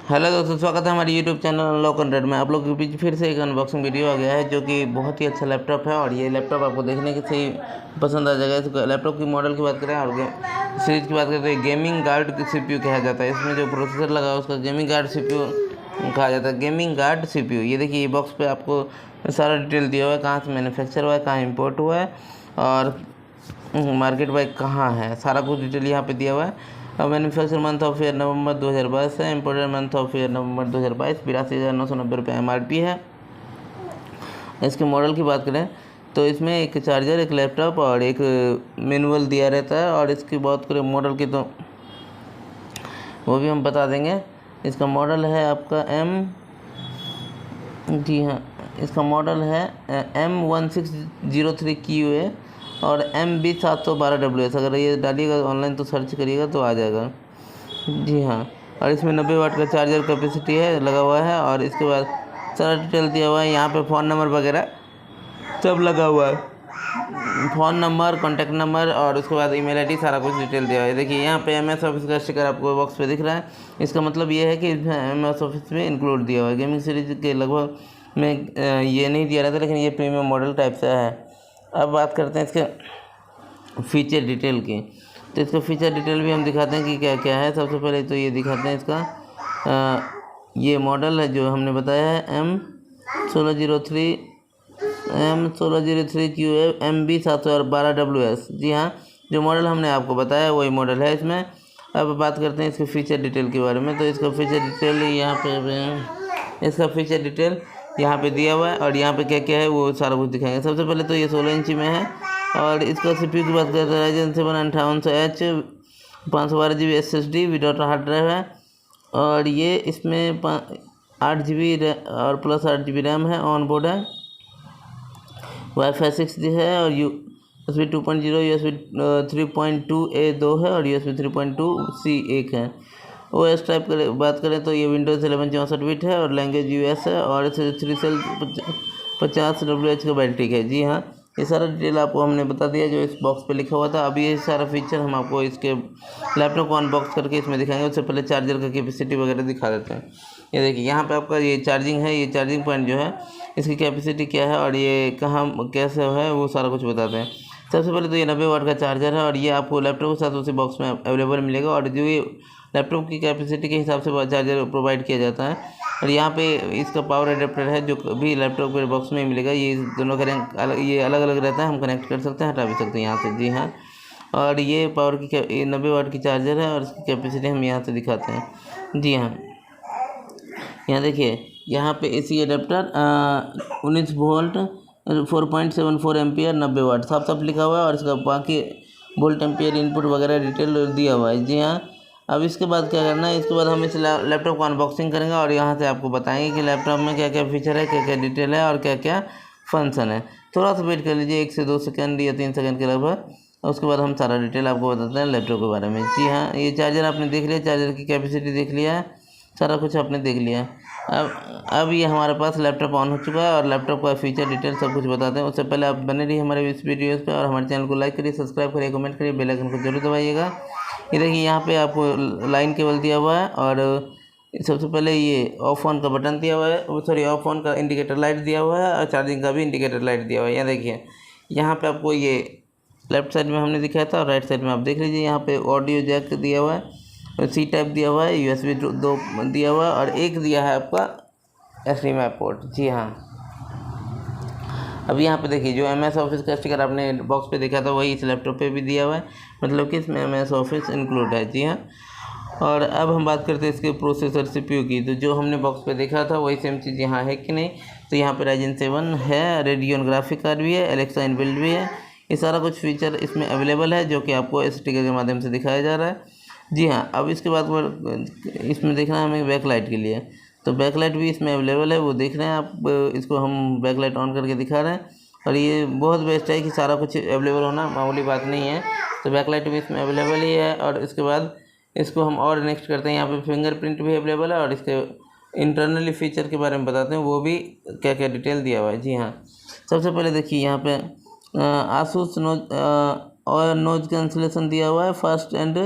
Hello दोस्तों, स्वागत है हमारे यूट्यूब चैनल अनलॉक 100 में। आप लोग के बीच फिर से एक अनबॉक्सिंग वीडियो आ गया है जो कि बहुत ही अच्छा लैपटॉप है और ये लैपटॉप आपको देखने के से ही पसंद आ जाएगा। इस लैपटॉप की मॉडल की बात करें और सीरीज की बात करें तो ये गेमिंग गार्ड CPU कहा जाता है। इसमें जो प्रोसेसर लगा है उसका गेमिंग गार्ड CPU कहा जाता है। गेमिंग गार्ड CPU, ये देखिए, ये बॉक्स पे आपको सारा डिटेल दिया हुआ है, कहाँ से मैन्युफैक्चर हुआ है, कहाँ इम्पोर्ट हुआ है और मार्केट बाइक कहाँ है, सारा कुछ डिटेल यहाँ पे दिया हुआ है। मैन्युफैक्चर मंथ ऑफ ईयर नवंबर 2022 है। इम्पोर्टेड मंथ ऑफ ईयर नवंबर 2022। 82,990 रुपये MRP है। इसके मॉडल की बात करें तो इसमें एक चार्जर, एक लैपटॉप और एक मैनुअल दिया रहता है। और इसकी बात करें मॉडल की तो वो भी हम बता देंगे। इसका मॉडल है आपका जी हाँ, इसका मॉडल है M1603QA और MB712WS। अगर ये डालिएगा ऑनलाइन तो सर्च करिएगा तो आ जाएगा। जी हाँ, और इसमें 90 वाट का चार्जर कैपेसिटी है लगा हुआ है। और इसके बाद सारा डिटेल दिया हुआ है। यहाँ पे फ़ोन नंबर वगैरह सब लगा हुआ है, फ़ोन नंबर, कॉन्टैक्ट नंबर और उसके बाद ईमेल ID, सारा कुछ डिटेल दिया हुआ है। देखिए यहाँ पे MS ऑफिस का स्टिकर आपको बॉक्स पे दिख रहा है। इसका मतलब ये है कि इसमें MS ऑफिस में इंक्लूड दिया हुआ है। गेमिंग सीरीज के लगभग में ये नहीं दिया रहता, लेकिन ये प्रीमियम मॉडल टाइप से है। अब बात करते हैं इसके फीचर डिटेल की। तो इसका फीचर डिटेल भी हम दिखाते हैं कि क्या क्या है। सबसे पहले तो ये दिखाते हैं इसका ये मॉडल है जो हमने बताया है M1603 QA MB712WS। जी हाँ, जो मॉडल हमने आपको बताया वही मॉडल है इसमें। अब बात करते हैं इसके फीचर डिटेल के बारे में। तो इसका फीचर डिटेल यहाँ पे दिया हुआ है और यहाँ पे क्या क्या है वो सारा कुछ दिखाएंगे। सबसे पहले तो ये 16 इंची में है और इसका CPU की बात करते हैं Ryzen 7 5800H 512GB SSD without hard drive है। और ये इसमें 8GB और प्लस 8GB रैम है, ऑन बोर्ड है। Wi-Fi 6 है और USB 2.0, USB 3.2A 2 है और USB 3.2C 1 है। OS टाइप बात करें तो ये Windows 11 64 बिट है और लैंग्वेज US है और इसे 3 सेल 50 WH का बैटरी है। जी हाँ, ये सारा डिटेल आपको हमने बता दिया जो इस बॉक्स पे लिखा हुआ था। अभी ये सारा फीचर हम आपको इसके लैपटॉप को अनबॉक्स करके इसमें दिखाएंगे। उससे पहले चार्जर का कैपेसिटी वगैरह दिखा देते हैं। ये देखिए यहाँ पे आपका ये चार्जिंग है, ये चार्जिंग पॉइंट जो है इसकी कैपेसिटी क्या है और ये कहाँ कैसे है वो सारा कुछ बताते हैं। सबसे पहले तो ये 90 वाट का चार्जर है और ये आपको लैपटॉप के साथ उसी बॉक्स में अवेलेबल मिलेगा। और जो ये लैपटॉप की कैपेसिटी के हिसाब से चार्जर प्रोवाइड किया जाता है। और यहाँ पे इसका पावर एडेप्टर है जो भी लैपटॉप के बॉक्स में मिलेगा। ये दोनों का ये अलग अलग रहता है, हम कनेक्ट कर सकते हैं, हटा भी सकते हैं यहाँ से। जी हाँ, और ये पावर की 90 वाट की चार्जर है और इसकी कैपेसिटी हम यहाँ से दिखाते हैं। जी हाँ, यहाँ देखिए, यहाँ पे AC एडेप्टर 19 वोल्ट 4.74 एम्पियर 90 वाट साफ साफ लिखा हुआ है और इसका बाकी वोल्ट एम्पियर इनपुट वगैरह डिटेल दिया हुआ है। जी हाँ, अब इसके बाद क्या करना है, इसके बाद हम इस लैपटॉप को अनबॉक्सिंग करेंगे और यहाँ से आपको बताएंगे कि लैपटॉप में क्या क्या फीचर है, क्या क्या डिटेल है और क्या क्या फंक्शन है। थोड़ा सा वेट कर लीजिए, 1 से 2 सेकंड या 3 सेकंड के लगभग। उसके बाद हम सारा डिटेल आपको बताते हैं लैपटॉप के बारे में। जी हाँ, ये चार्जर आपने देख लिया, चार्जर की कैपेसिटी देख लिया है, सारा कुछ आपने देख लिया। अब ये हमारे पास लैपटॉप ऑन हो चुका है और लैपटॉप का फीचर डिटेल सब कुछ बताते हैं। उससे पहले आप बने रहिए हमारे इस वीडियोज़ पे और हमारे चैनल को लाइक करिए, सब्सक्राइब करिए, कमेंट करिए, बेल आइकन को जरूर दबाइएगा। ये देखिए यहाँ पे आपको लाइन केबल दिया हुआ है और सबसे पहले ये ऑफ ऑन का बटन दिया हुआ है, सॉरी ऑफ ऑन का इंडिकेटर लाइट दिया हुआ है और चार्जिंग का भी इंडिकेटर लाइट दिया हुआ है। यहाँ देखिए, यहाँ पे आपको ये लेफ्ट साइड में हमने दिखाया था और राइट साइड में आप देख लीजिए, यहाँ पे ऑडियो जैक दिया हुआ है, C टाइप दिया हुआ है, USB 2 दिया हुआ है और एक दिया है आपका HDMI पोर्ट। जी हाँ, अब यहाँ पे देखिए जो MS ऑफिस का स्टिकर आपने बॉक्स पे देखा था वही इस लैपटॉप पे भी दिया हुआ है, मतलब कि इसमें MS ऑफिस इंक्लूड है। जी हाँ, और अब हम बात करते हैं इसके प्रोसेसर CPU की। तो जो हमने बॉक्स पे देखा था वही सेम चीज़ यहाँ है कि नहीं। तो यहाँ पे Ryzen 7 है, रेडियन ग्राफिक कार्ड भी है, Alexa इनबिल्ट भी है। ये सारा कुछ फीचर इसमें अवेलेबल है जो कि आपको स्टिकर के माध्यम से दिखाया जा रहा है। जी हाँ, अब इसके बाद इसमें देखना है हमें बैकलाइट के लिए। तो बैकलाइट भी इसमें अवेलेबल है, वो देख रहे हैं आप। इसको हम बैकलाइट ऑन करके दिखा रहे हैं और ये बहुत बेस्ट है कि सारा कुछ अवेलेबल होना मामूली बात नहीं है। तो बैकलाइट भी इसमें अवेलेबल ही है। और इसके बाद इसको हम और नेक्स्ट करते हैं, यहाँ पे फिंगरप्रिंट भी अवेलेबल है और इसके इंटरनली फीचर के बारे में बताते हैं, वो भी क्या क्या डिटेल दिया हुआ है। जी हाँ, सबसे पहले देखिए यहाँ पे आसूस नोज कैंसलेशन दिया हुआ है, fast and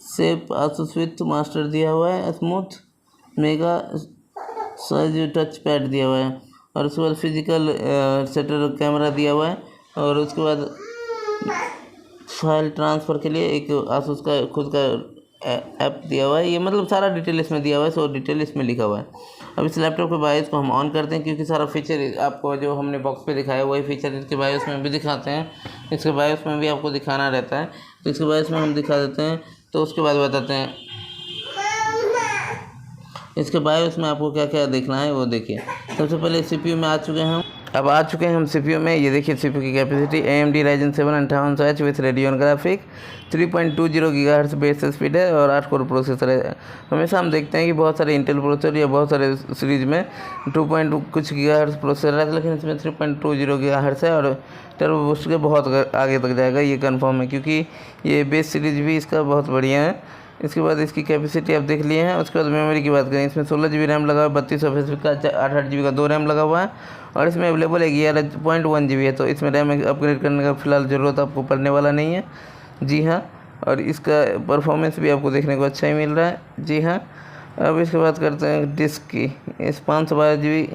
shape Asus with master दिया हुआ है, smooth mega size touch pad दिया हुआ है, और उसके बाद फिजिकल शटर कैमरा दिया हुआ है, और उसके बाद फाइल ट्रांसफ़र के लिए एक आसूस का खुद का ऐप दिया हुआ है। ये मतलब सारा डिटेल इसमें दिया हुआ है, सो डिटेल इसमें लिखा हुआ है। अब इस लैपटॉप के बायोस को हम ऑन करते हैं, क्योंकि सारा फीचर आपको जो हमने बॉक्स पे दिखाया वही फीचर इसके बायोस में भी दिखाते हैं, इसके बायोस में भी आपको दिखाना रहता है। तो इसके बायोस में हम दिखा देते हैं, तो उसके बाद बताते हैं इसके बायोस में आपको क्या क्या देखना है वो देखिए। सबसे पहले CPU में आ चुके हैं हम। अब आ चुके हैं हम CPU में। ये देखिए CPU की capacity AMD Ryzen 7 5800H with radian graphic, 3.20 GHz base speed है, और 8 कोर प्रोसेसर है। हमेशा हम देखते हैं कि बहुत सारे इंटेल प्रोसेसर या बहुत सारे सीरीज में 2 कुछ GHz प्रोसेसर है, लेकिन इसमें 3.20 GHz है, और टर्बो बूस्ट के बहुत आगे तक जाएगा, ये कन्फर्म है, क्योंकि ये बेस सीरीज भी इसका बहुत बढ़िया है। इसके बाद इसकी कैपेसिटी आप देख लिए हैं। उसके बाद मेमोरी की बात करें, इसमें 16 GB रैम लगा हुआ है, 32 का 8 GB का 2 रैम लगा हुआ है, और इसमें अवेलेबल है 11.1 GB है। तो इसमें रैम अपग्रेड करने का फिलहाल ज़रूरत आपको पड़ने वाला नहीं है। जी हाँ, और इसका परफॉर्मेंस भी आपको देखने को अच्छा ही मिल रहा है। जी हाँ, अब इसके बात करते हैं डिस्क की, इस 512 GB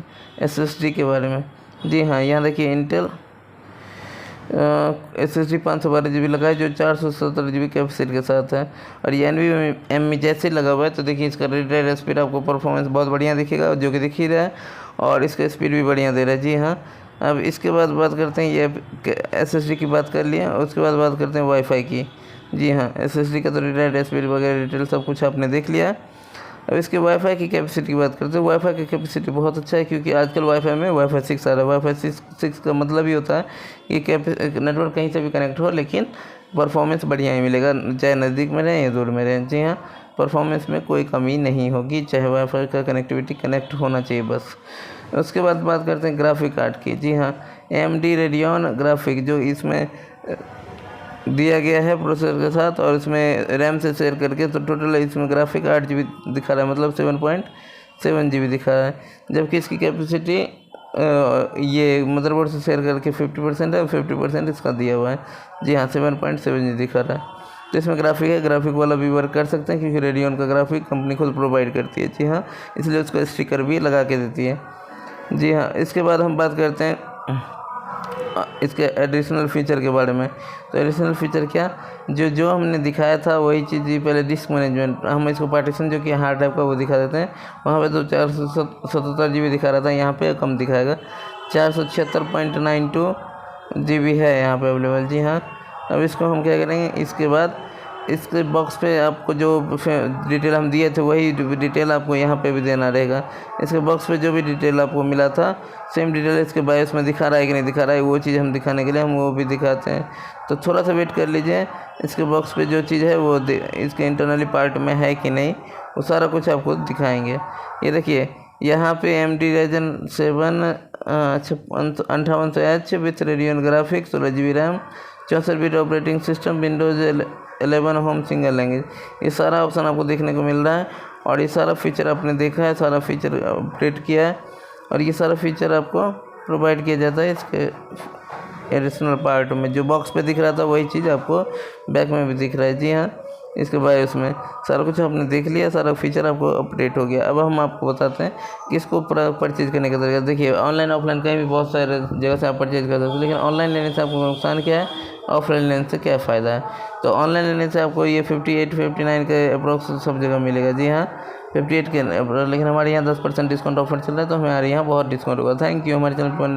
SSD के बारे में। जी हाँ, यहाँ देखिए इंटेल SSD 512 GB लगा है, जो 470 GB कैपेसिटी के साथ है, और ये NVMe जैसे लगा हुआ है। तो देखिए इसका रीड राइट स्पीड आपको परफॉर्मेंस बहुत बढ़िया दिखेगा, जो कि दिख ही रहा है, और इसका स्पीड भी बढ़िया दे रहा है। जी हाँ, अब इसके बाद बात करते हैं, ये SSD की बात कर लिए, और उसके बाद बात करते हैं वाईफाई की। जी हाँ, SSD का तो रीड राइट स्पीड वगैरह डिटेल सब कुछ आपने देख लिया। अब इसके वाईफाई की कैपेसिटी की बात करते हैं। वाईफाई की कैपेसिटी बहुत अच्छा है, क्योंकि आजकल वाईफाई में वाईफाई 6 आ रहा है। वाईफाई 6 का मतलब ही होता है कि नेटवर्क कहीं से भी कनेक्ट हो, लेकिन परफॉर्मेंस बढ़िया ही मिलेगा, चाहे नज़दीक में रहें या दूर में रहें। जी हाँ, परफॉर्मेंस में कोई कमी नहीं होगी, चाहे वाईफाई का कनेक्टिविटी कनेक्ट होना चाहिए बस। उसके बाद बात करते हैं ग्राफिक कार्ड की। जी हाँ, AMD रेडियन ग्राफिक जो इसमें दिया गया है प्रोसेसर के साथ, और इसमें रैम से शेयर करके, तो टोटल इसमें ग्राफिक 8 GB दिखा रहा है, मतलब 7.7 GB दिखा रहा है। जबकि इसकी कैपेसिटी ये मदरबोर्ड से शेयर करके 50% है, 50% इसका दिया हुआ है। जी हाँ, 7.7 GB दिखा रहा है। तो इसमें ग्राफिक है, ग्राफिक वाला भी वर्क कर सकते हैं, क्योंकि रेडियन का ग्राफिक कंपनी खुद प्रोवाइड करती है। जी हाँ, इसलिए उसका स्टिकर भी लगा के देती है। जी हाँ, इसके बाद हम बात करते हैं इसके एडिशनल फीचर के बारे में। तो एडिशनल फीचर क्या, जो हमने दिखाया था वही चीज़। पहले डिस्क मैनेजमेंट, हम इसको पार्टीशन जो कि हार्ड ड्राइव का वो दिखा देते हैं। वहाँ पे तो 477 GB दिखा रहा था, यहाँ पे कम दिखाएगा, 476.92 GB है यहाँ पे अवेलेबल। जी हाँ, अब इसको हम क्या करेंगे, इसके बाद इसके बॉक्स पे आपको जो डिटेल हम दिए थे वही डिटेल आपको यहाँ पे भी देना रहेगा। इसके बॉक्स पे जो भी डिटेल आपको मिला था, सेम डिटेल इसके बायोस में दिखा रहा है कि नहीं दिखा रहा है, वो चीज़ हम दिखाने के लिए हम वो भी दिखाते हैं। तो थोड़ा सा वेट कर लीजिए, इसके बॉक्स पे जो चीज़ है वो इसके इंटरनली पार्ट में है कि नहीं, वो सारा कुछ आपको दिखाएँगे। ये देखिए यहाँ पे AMD Ryzen 7 5800H with Radeon graphics, 16 GB RAM, 64 bit operating system, Windows 11 home single language, ये सारा ऑप्शन आपको देखने को मिल रहा है। और ये सारा फीचर आपने देखा है, सारा फीचर अपडेट किया है, और ये सारा फीचर आपको प्रोवाइड किया जाता है इसके एडिशनल पार्ट में। जो बॉक्स पे दिख रहा था वही चीज़ आपको बैक में भी दिख रहा है। जी हाँ, इसके बायोस में सारा कुछ आपने देख लिया, सारा फीचर आपको अपडेट हो गया। अब हम आपको बताते हैं कि इसको परचेज़ करने का तरीका। देखिए, ऑनलाइन ऑफलाइन कहीं भी बहुत सारे जगह से आप परचेज़ कर सकते हैं, लेकिन ऑनलाइन लेने से आपको नुकसान क्या है, ऑफलाइन लेने से क्या फ़ायदा है। तो ऑनलाइन लेने से आपको ये 58-59 के अप्रोक्स सब जगह मिलेगा। जी हाँ, 58 के, लेकिन हमारे यहाँ 10% डिस्काउंट ऑफर चल रहा है, तो हमारे यहाँ बहुत डिस्काउंट होगा। थैंक यू, हमारे चैनल पर